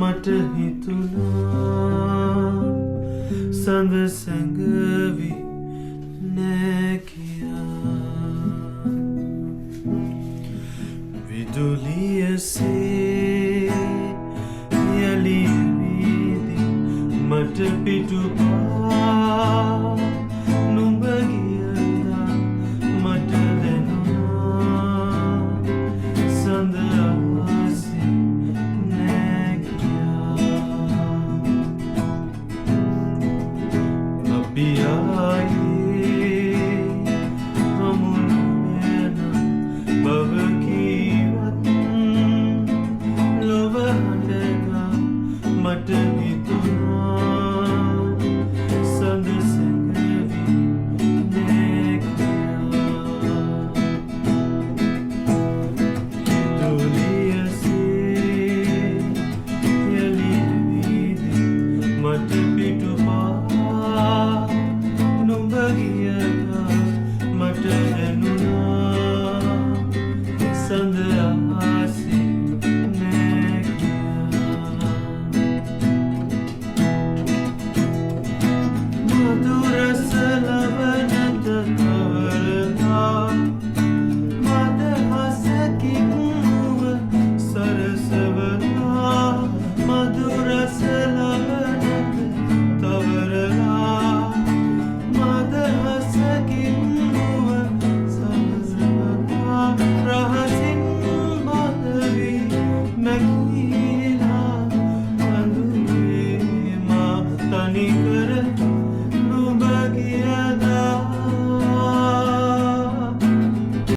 මට හිතුණා සඳ සැඟවි නෑ කියා විදුලියසේ යලි වීදි මට පිටුපා නුඹ ගියලා මට දැනුණා සඳ ආසේ නෑ පියායේ හමුවෙන බව කීවත් ලොව හඬලා මට හිතුණා සඳ සැඟවි නෑ කියා විදුලියසේ යලි වීදි මට පිටුපා මට දැනුණා සඳ ආසේ නෑ කියා මధుර සලවනත තවරලා මදහසකින් මුව සරසවලා මధుර සලවනත තවරලා රහසින් බදවි මැකිලා අඳුරේ මා තනිකර